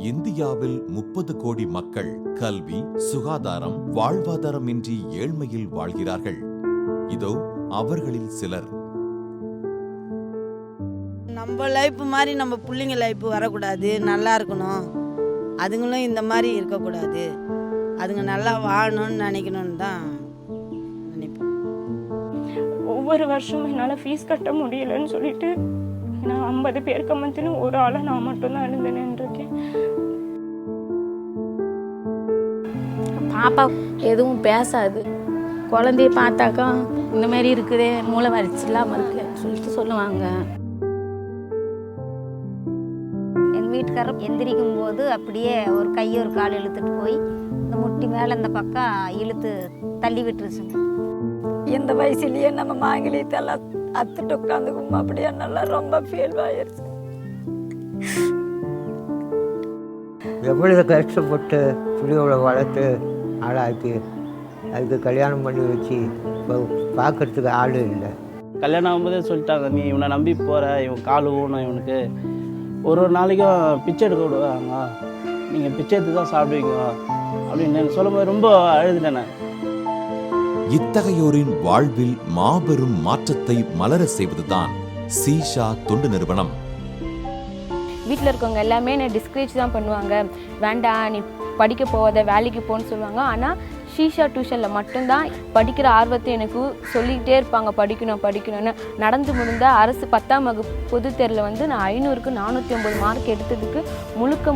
இந்தியாவில் 30 கோடி மக்கள் கல்வி, சுகாதாரம், வாழ்வாதாரம் இன்றி ஏழ்மையில் வாழ்கிறார்கள். இதோ அவர்களில் சிலர். நம்ம லைஃப் மாதிரி நம்ம பிள்ளைங்க லைஃப் வரக்கூடாது, நல்லா இருக்கணும். அதுங்களும் இந்த மாதிரி இருக்கக்கூடாது, அதுங்க நல்லா வாழணும்னு நினைக்கணும்னு தான் நினைப்பேன். ஒவ்வொரு வருஷமும் என்னால் ஃபீஸ் கட்ட முடியலன்னு சொல்லிட்டு நான் 50 பேருக்கு மத்தியும் ஒரு ஆளை நான் மட்டும்தான் இருந்தேன்ருக்கேன். பாப்பா எதுவும் பேசாது. குழந்தைய பார்த்தாக்கா இந்த மாதிரி இருக்குதே, மூளை வரிச்சு இல்லாமல் இருக்கு சொல்லிட்டு சொல்லுவாங்க. எங்கள் வீட்டுக்காரர் எந்திரிக்கும் போது அப்படியே ஒரு கை ஒரு கால் இழுத்துட்டு போய் இந்த முட்டி மேலே இந்த பக்கம் இழுத்து தள்ளி விட்டுருச்சுங்க. இந்த வயசுலயே நம்ம மாங்கிலியத்தெல்லாம் அத்துட்டு உட்காந்துக்கும் அப்படியே நல்லா ரொம்ப ஃபீல் ஆயிடுச்சு. எவ்வளவு கஷ்டப்பட்டு புள்ளியோட வளர்த்து ஆளாக்கி அதுக்கு கல்யாணம் பண்ணி வச்சு இப்போ பார்க்கறதுக்கு ஆள் இல்லை. கல்யாணம் ஆகும்போதே சொல்லிட்டாங்க, நீ இவனை நம்பி போகிற, இவன் கால் ஊனும், இவனுக்கு ஒரு நாளைக்கும் பிச்சை எடுக்க விடுவாங்க, நீங்கள் பிச்சை எடுத்து தான் சாப்பிடுவீங்க அப்படின்னு சொல்லும்போது ரொம்ப அழுதுட்டேன் நான். இத்தகையோரின் வாழ்வில் மாபெரும் மாற்றத்தை மலர செய்வதுதான் சீஷா தொண்டு நிறுவனம். வீட்டில் இருக்கவங்க எல்லாமே என்னை டிஸ்கரேஜ் தான் பண்ணுவாங்க. வேண்டாம், நீ படிக்க போகாத, வேலைக்கு போன்னு சொல்லுவாங்க. ஆனால் ஷீஷா டியூஷனில் மட்டும்தான் படிக்கிற ஆர்வத்தை எனக்கு சொல்லிக்கிட்டே இருப்பாங்க, படிக்கணும் படிக்கணும்னு. நடந்து முடிந்த அரசு 10ஆம் வகுப்பு பொதுத் தேர்வில் நான் 500க்கு 409 மார்க் எடுத்ததுக்கு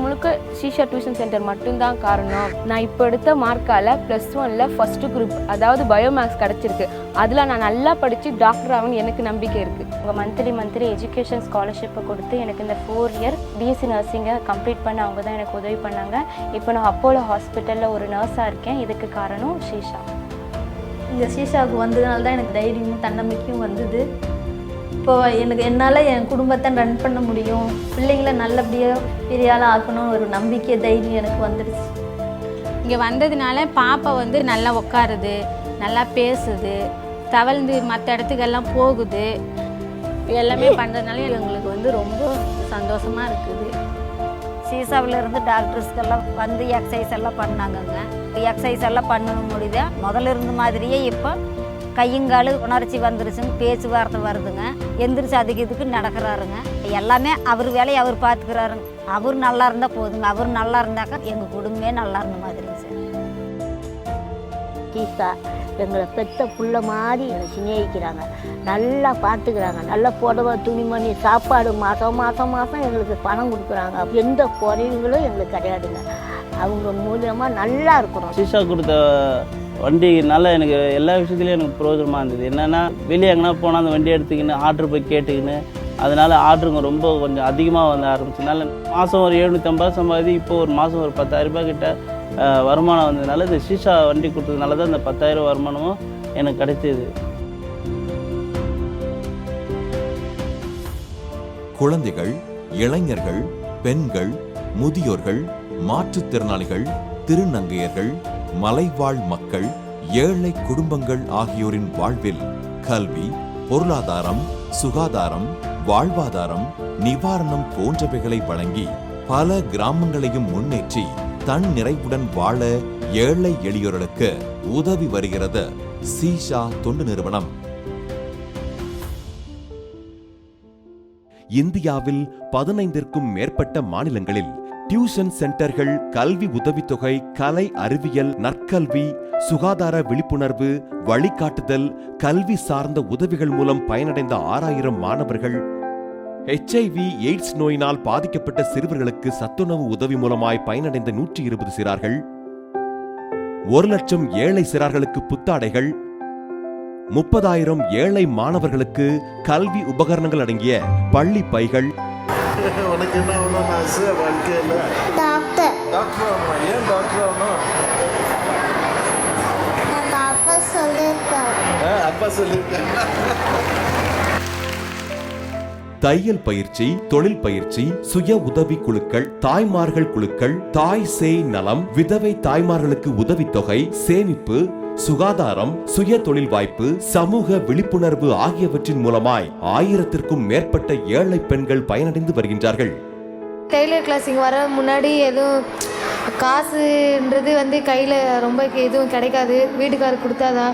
முழுக்க ஷீஷா டியூஷன் சென்டர் மட்டும்தான் காரணம். நான் இப்போ எடுத்த மார்க்கால் +1ல் ஃபஸ்ட்டு குரூப், அதாவது பயோமேக்ஸ் கிடச்சிருக்கு. அதில் நான் நல்லா படித்து டாக்டர் ஆகணும்னு எனக்கு நம்பிக்கை இருக்குது. அவங்க மந்த்லி எஜுகேஷன் ஸ்காலர்ஷிப்பை கொடுத்து எனக்கு இந்த 4 இயர் பிஎஸ்சி நர்சிங்கை கம்ப்ளீட் பண்ண அவங்க தான் எனக்கு உதவி பண்ணாங்க. இப்போ நான் அப்போலோ ஹாஸ்பிட்டலில் ஒரு நர்ஸாக இருக்கேன். இதுக்கு காரணம் ஷீஷா. இந்த ஷீஷாவுக்கு வந்ததுனால தான் எனக்கு தைரியமும் தன்னம்பிக்கையும் வந்தது. இப்போது என்னால் என் குடும்பத்தை ரன் பண்ண முடியும், பிள்ளைங்களை நல்லபடியாக பெரிய ஆளாக ஆக்கணும் ஒரு நம்பிக்கை தைரியம் எனக்கு வந்துடுச்சு. இங்கே வந்ததுனால பாப்பா நல்லா உட்காருது, நல்லா பேசுது, தவழ்ந்து மற்ற இடத்துக்கெல்லாம் போகுது. எல்லாமே பண்ணுறதுனால எங்களுக்கு ரொம்ப சந்தோஷமாக இருக்குது. சீசாவிலேருந்து டாக்டர்ஸ்க்கெல்லாம் வந்து எக்ஸசைஸ் எல்லாம் பண்ணாங்கங்க. எக்ஸசைஸ் எல்லாம் பண்ண முடியுது. முதல்ல இருந்த மாதிரியே இப்போ கையங்காலு உணர்ச்சி வந்துருச்சுங்க, பேச்சுவார்த்தை வருதுங்க, எந்திரிச்சு அதுக்கு இதுக்கு நடக்கிறாருங்க. எல்லாமே அவர் வேலையை அவர் பார்த்துக்கிறாருங்க. அவர் நல்லா இருந்தால் போதுங்க. அவர் நல்லா இருந்தாக்கா எங்கள் குடும்பமே நல்லா இருந்த மாதிரிங்க சார். சீசா எங்களை பெத்த புள்ள மாதிரி என்னை சிநேகிக்கிறாங்க, நல்லா பார்த்துக்கிறாங்க. நல்லா புடவை, துணிமணி, சாப்பாடு மாதம் எங்களுக்கு பணம் கொடுக்குறாங்க. எந்த குறைவுகளும் எங்களுக்கு கிடையாதுங்க. அவங்க மூலியமாக நல்லா இருக்கிறோம். சீஷா கொடுத்த வண்டினால எனக்கு எல்லா விஷயத்துலையும் எனக்கு பிரயோஜனமாக இருந்தது. என்னென்னா வெளியே எங்கன்னா போனால் அந்த வண்டி எடுத்துக்கின்னு ஆர்டர் போய் கேட்டுக்கின்னு அதனால் ஆர்டருங்க ரொம்ப கொஞ்சம் அதிகமாக வந்து ஆரம்பிச்சதுனால மாதம் ஒரு 750 சம்பாதி, இப்போ ஒரு மாதம் ஒரு 10,000 ரூபாய் கிட்ட வருமானம் வந்ததுனால இந்த சீஷா வண்டி கொடுத்ததுனால தான் இந்த 10,000 வருமானமும் எனக்கு கிடைச்சது. குழந்தைகள், இளைஞர்கள், பெண்கள், முதியோர்கள், மாற்றுத்திறனாளிகள், திருநங்கையர்கள், மலைவாழ் மக்கள், ஏழை குடும்பங்கள் ஆகியோரின் வாழ்வில் கல்வி, பொருளாதாரம், சுகாதாரம், வாழ்வாதாரம், நிவாரணம் போன்றவைகளை வழங்கி பல கிராமங்களையும் முன்னேற்றி தன் நிறைவுடன் வாழ ஏழை எளியோர்களுக்கு உதவி வருகிறது சீஷா தொண்டு நிறுவனம். இந்தியாவில் 15ற்கும் மேற்பட்ட மாநிலங்களில் டியூஷன் சென்டர்கள், கல்வி உதவித்தொகை, கலை அறிவியல், நற்கல்வி, சுகாதார விழிப்புணர்வு, வழிகாட்டுதல், கல்வி சார்ந்த உதவிகள் மூலம் பயனடைந்த 6000 மாணவர்கள், HIV எய்ட்ஸ் நோயினால் பாதிக்கப்பட்ட சிறுவர்களுக்கு சத்துணவு உதவி மூலமாய் பயனடைந்த 120 சிறார்கள், 1,00,000 ஏழை சிறார்களுக்கு புத்தாடைகள், 30,000 ஏழை மாணவர்களுக்கு கல்வி உபகரணங்கள் அடங்கிய பள்ளி பைகள். உனக்கு என்ன ஆகணும்னு ஆசை வாழ்க்கையில்? டாக்டர். டாக்டர் ஆகணும். ஏன் டாக்டர் ஆகணும்? அப்பா சொல்லியிருக்காங்க. அப்பா சொல்லியிருக்காங்க. தையல் பயிற்சி, தொழில் பயிற்சி, சுய உதவி குழுக்கள், தாய்மார்கள் குழுக்கள், தாய் சேய் நலம், விதவை தாய்மார்களுக்கு உதவித்தொகை, சேமிப்பு, சுகாதாரம், சுய தொழில் வாய்ப்பு, சமூக விழிப்புணர்வு ஆகியவற்றின் மூலமாய் 1000ற்கும் மேற்பட்ட ஏழை பெண்கள் பயனடைந்து வருகின்றார்கள். டெய்லர் கிளாஸ் இங்கே வர முன்னாடி எதுவும் காசுன்றது வந்து கையில் ரொம்ப எதுவும் கிடைக்காது, வீட்டுக்காரர் கொடுத்தாதான்.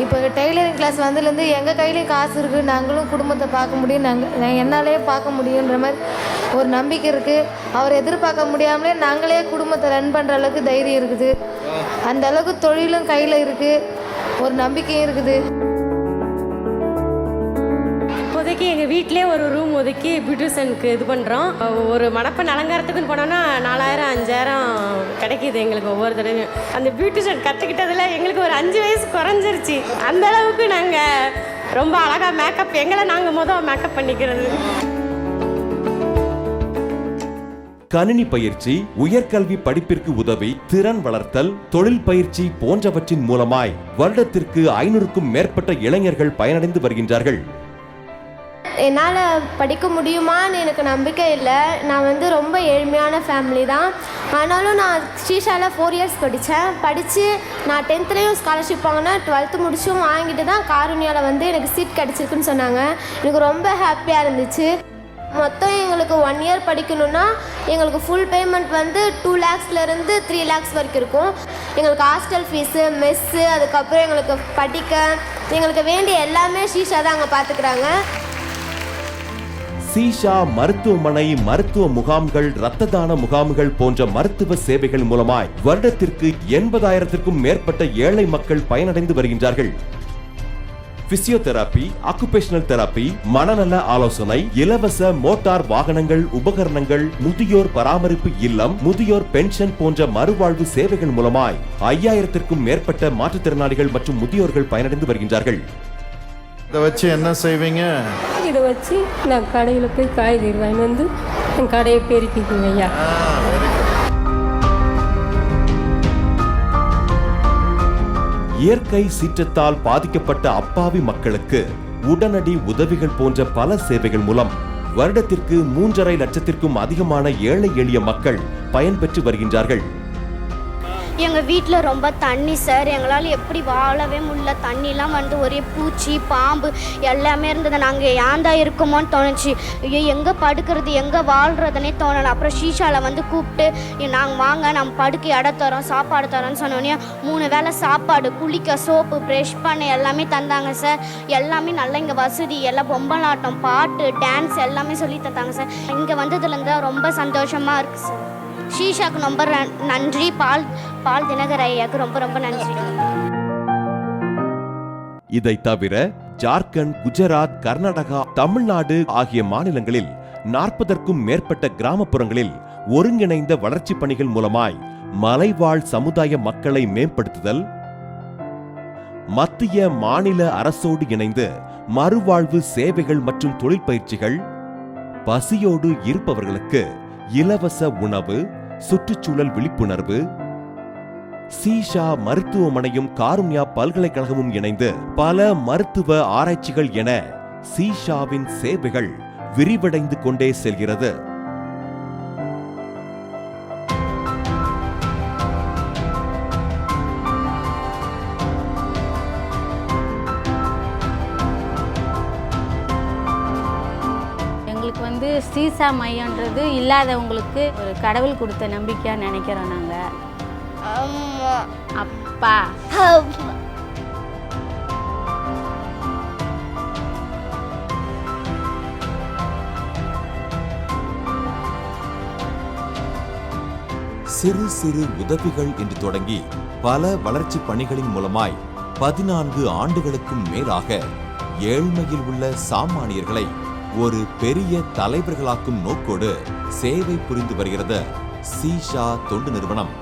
இப்போ டெய்லரிங் கிளாஸ் வந்ததுலேருந்து எங்கள் கையிலையும் காசு இருக்குது, நாங்களும் குடும்பத்தை பார்க்க முடியும், என்னாலே பார்க்க முடியுன்ற மாதிரி ஒரு நம்பிக்கை இருக்குது. அவர் எதிர்பார்க்க முடியாமலே நாங்களே குடும்பத்தை ரன் பண்ணுற அளவுக்கு தைரியம் இருக்குது. அந்த அளவுக்கு தொழிலும் கையில் இருக்குது, ஒரு நம்பிக்கையும் இருக்குது. இப்போதைக்கு எங்கள் வீட்டிலே ஒரு ரூம் ஒதுக்கி பியூட்டிஷனுக்கு இது பண்ணுறோம். ஒரு மணப்பெண் அலங்காரத்துக்குன்னு போனோன்னா 4000 5000 கிடைக்கிது எங்களுக்கு ஒவ்வொரு தடவையும். அந்த பியூட்டிஷன் கற்றுக்கிட்டதில் எங்களுக்கு ஒரு 5 வயசு குறைஞ்சிருச்சு. அந்த அளவுக்கு நாங்கள் ரொம்ப அழகாக மேக்கப் எங்களை நாங்கள் மேக்கப் பண்ணிக்கிறது. கணினி பயிற்சி, உயர்கல்வி படிப்பிற்கு உதவி, திறன் வளர்த்தல், தொழில் பயிற்சி போன்றவற்றின் மூலமாய் வருடத்திற்கு 500க்கும் மேற்பட்ட இளைஞர்கள் பயனடைந்து வருகின்றார்கள். என்னால் படிக்க முடியுமான்னு எனக்கு நம்பிக்கை இல்லை. நான் வந்து ரொம்ப ஏழ்மையான ஃபேமிலி தான். ஆனாலும் நான் ஸ்ரீஷாவில் 4 இயர்ஸ் படித்து நான் 10th ஸ்காலர்ஷிப் வாங்கினேன். 12th முடிச்சும் வாங்கிட்டு தான் காருண்யாவில் வந்து எனக்கு சீட் கிடச்சிருக்குன்னு சொன்னாங்க. எனக்கு ரொம்ப ஹாப்பியாக இருந்துச்சு. மொத்தம் எங்களுக்கு 1 இயர் படிக்கணும்னா எங்களுக்கு ஃபுல் பேமெண்ட் வந்து 2 lakhsலேருந்து 3 lakhs வரைக்கும் இருக்கும். எங்களுக்கு ஹாஸ்டல் ஃபீஸு, மெஸ்ஸு, அதுக்கப்புறம் எங்களுக்கு படிக்க எங்களுக்கு வேண்டிய எல்லாமே ஸ்ரீஷா தான் அங்கே பார்த்துக்கிறாங்க. சீஷா மருத்துவமனை, மருத்துவ முகாம்கள், இரத்த தான முகாம்கள் போன்ற மருத்துவ சேவைகள் மூலமாய் வருடத்திற்கு 80,000க்கும் மேற்பட்ட ஏழை மக்கள் பயனடைந்து வருகின்றார்கள். பிசியோதெரபி, ஆக்குபேஷனல் தெரபி, மனநல ஆலோசனை, இலவச மோட்டார் வாகனங்கள், உபகரணங்கள், முதியோர் பராமரிப்பு இல்லம், முதியோர் பென்ஷன் போன்ற மறுவாழ்வு சேவைகள் மூலமாய் 5000க்கும் மேற்பட்ட மாற்றுத்திறனாளிகள் மற்றும் முதியோர்கள் பயனடைந்து வருகின்றார்கள். இதை வச்சு என்ன செய்வீங்க? இதை வச்சு நான் கடையில் போய் காய்கறி வாங்கி வந்து என் கடையை பெருக்கிக்குங்க ஐயா. இயற்கை சீற்றத்தால் பாதிக்கப்பட்ட அப்பாவி மக்களுக்கு உடனடி உதவிகள் போன்ற பல சேவைகள் மூலம் வருடத்திற்கு 3.5 லட்சத்திற்கும் அதிகமான ஏழை எளிய மக்கள் பயன்பெற்று வருகின்றார்கள். எங்கள் வீட்டில் ரொம்ப தண்ணி சார், எங்களால் எப்படி வாழவே முடியல. தண்ணிலாம் வந்து ஒரே பூச்சி, பாம்பு எல்லாமே இருந்தது. நாங்கள் ஏந்தா இருக்கோமோன்னு தோணுச்சு. ஐயோ எங்கே படுக்கிறது, எங்கே வாழ்கிறதுனே தோணலை. அப்புறம் ஷீஷாவில் வந்து கூப்பிட்டு நாங்கள் வாங்க நம்ம படுக்க இடம் தரோம், சாப்பாடு தரோன்னு சொன்னோன்னே 3 வேளை சாப்பாடு, குளிக்க சோப்பு, ப்ரெஷ் பண்ண எல்லாமே தந்தாங்க சார். எல்லாமே நல்லா இங்கே வசதி, எல்லாம் பொம்பலாட்டம், பாட்டு, டான்ஸ் எல்லாமே சொல்லி தந்தாங்க சார். இங்கே வந்ததுலேருந்து ரொம்ப சந்தோஷமாக இருக்குது சார். ஷீஷாக்கு ரொம்ப நன்றி. பால் தினகர் ஐயாவுக்கு ரொம்ப ரொம்ப நன்றி. இதை தவிர ஜார்க்கண்ட், குஜராத், கர்நாடகா, தமிழ்நாடு ஆகிய மாநிலங்களில் 40க்கும் மேற்பட்ட கிராமப்புறங்களில் ஒருங்கிணைந்த வளர்ச்சி பணிகள் மூலமாய் மலைவாழ் சமுதாய மக்களை மேம்படுத்துதல், மத்திய மாநில அரசோடு இணைந்து மறுவாழ்வு சேவைகள் மற்றும் தொழிற்பயிற்சிகள், பசியோடு இருப்பவர்களுக்கு இலவச உணவு, சுற்றுச்சூழல் விழிப்புணர்வு, சீஷா மருத்துவமனையும் காருண்யா பல்கலைக்கழகமும் இணைந்து பல மருத்துவ ஆராய்ச்சிகள் என சீஷாவின் சேவைகள் விரிவடைந்து கொண்டே செல்கிறது. வந்து சீசா மையன்றது இல்லாதவங்களுக்கு ஒரு கடவுள் கொடுத்த நம்பிக்கையாக நினைக்கிறோம் நாங்கள். அப்பா சிறு சிறு உதவிகள் என்று தொடங்கி பல வளர்ச்சி பணிகளின் மூலமாய் 14 ஆண்டுகளுக்கும் மேலாக ஏழ்மையில் உள்ள சாமானியர்களை ஒரு பெரிய தலைவர்களாக்கும் நோக்கோடு சேவை புரிந்து வருகிறது சீஷா தொண்டு நிறுவனம்.